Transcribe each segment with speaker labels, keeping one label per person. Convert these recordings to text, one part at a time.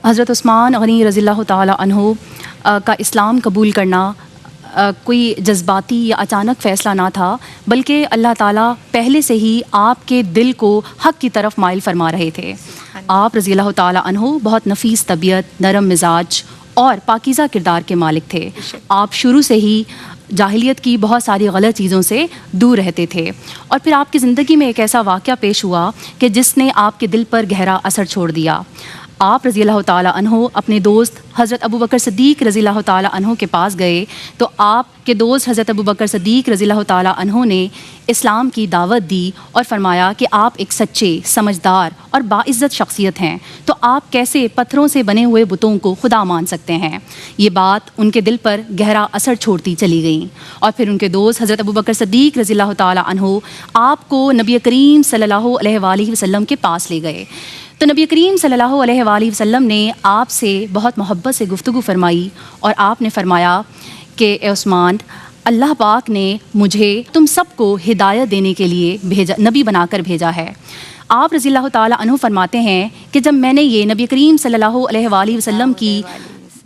Speaker 1: حضرت عثمان غنی رضی اللہ تعالی عنہ کا اسلام قبول کرنا کوئی جذباتی یا اچانک فیصلہ نہ تھا، بلکہ اللہ تعالیٰ پہلے سے ہی آپ کے دل کو حق کی طرف مائل فرما رہے تھے۔ آپ رضی اللہ تعالیٰ عنہ بہت نفیس طبیعت، نرم مزاج اور پاکیزہ کردار کے مالک تھے۔ آپ شروع سے ہی جاہلیت کی بہت ساری غلط چیزوں سے دور رہتے تھے، اور پھر آپ کی زندگی میں ایک ایسا واقعہ پیش ہوا کہ جس نے آپ کے دل پر گہرا اثر چھوڑ دیا۔ آپ رضی اللہ تعالیٰ عنہ اپنے دوست حضرت ابو بکر صدیق رضی اللہ تعالیٰ عنہ کے پاس گئے تو آپ کے دوست حضرت ابو بکر صدیق رضی اللہ تعالیٰ عنہ نے اسلام کی دعوت دی اور فرمایا کہ آپ ایک سچے، سمجھدار اور باعزت شخصیت ہیں، تو آپ کیسے پتھروں سے بنے ہوئے بتوں کو خدا مان سکتے ہیں؟ یہ بات ان کے دل پر گہرا اثر چھوڑتی چلی گئیں، اور پھر ان کے دوست حضرت ابو بکر صدیق رضی اللہ تعالیٰ عنہ آپ کو نبی کریم صلی اللہ علیہ وآلہ وسلم کے پاس لے گئے۔ تو نبی کریم صلی اللہ علیہ وآلہ وسلم نے آپ سے بہت محبت سے گفتگو فرمائی، اور آپ نے فرمایا کہ اے عثمان، اللہ پاک نے مجھے تم سب کو ہدایت دینے کے لیے بھیجا، نبی بنا کر بھیجا ہے۔ آپ رضی اللہ تعالیٰ عنہ فرماتے ہیں کہ جب میں نے یہ نبی کریم صلی اللہ علیہ وآلہ وسلم کی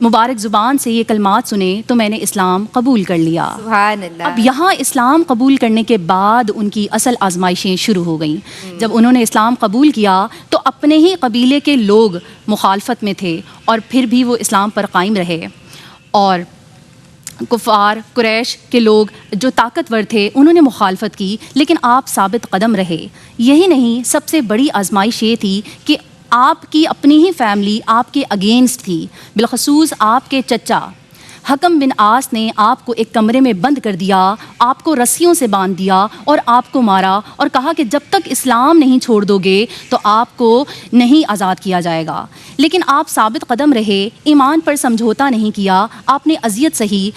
Speaker 1: مبارک زبان سے یہ کلمات سنے تو میں نے اسلام قبول کر لیا۔
Speaker 2: سبحان اللہ۔
Speaker 1: اب یہاں اسلام قبول کرنے کے بعد ان کی اصل آزمائشیں شروع ہو گئیں۔ جب انہوں نے اسلام قبول کیا تو اپنے ہی قبیلے کے لوگ مخالفت میں تھے، اور پھر بھی وہ اسلام پر قائم رہے، اور کفار قریش کے لوگ جو طاقتور تھے انہوں نے مخالفت کی، لیکن آپ ثابت قدم رہے۔ یہی نہیں، سب سے بڑی آزمائش یہ تھی کہ آپ کی اپنی ہی فیملی آپ کے اگینسٹ تھی، بالخصوص آپ کے چچا حکم بن عاص نے آپ کو ایک کمرے میں بند کر دیا، آپ کو رسیوں سے باندھ دیا اور آپ کو مارا، اور کہا کہ جب تک اسلام نہیں چھوڑ دو گے تو آپ کو نہیں آزاد کیا جائے گا۔ لیکن آپ ثابت قدم رہے، ایمان پر سمجھوتا نہیں کیا، آپ نے اذیت سہی،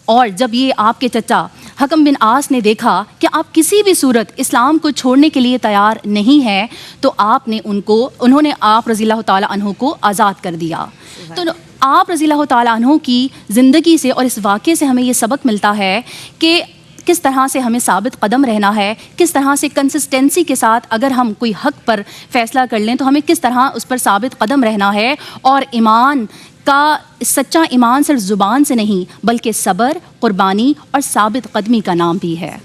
Speaker 1: اور جب یہ آپ کے چچا حکم بن عاص نے دیکھا کہ آپ کسی بھی صورت اسلام کو چھوڑنے کے لیے تیار نہیں ہیں تو انہوں نے آپ رضی اللہ تعالیٰ عنہ کو آزاد کر دیا۔ تو آپ رضی اللہ تعالیٰ عنہ کی زندگی سے اور اس واقعے سے ہمیں یہ سبق ملتا ہے کہ کس طرح سے ہمیں ثابت قدم رہنا ہے، کس طرح سے کنسسٹنسی کے ساتھ اگر ہم کوئی حق پر فیصلہ کر لیں تو ہمیں کس طرح اس پر ثابت قدم رہنا ہے، اور ایمان کا سچا ایمان صرف زبان سے نہیں بلکہ صبر، قربانی اور ثابت قدمی کا نام بھی ہے۔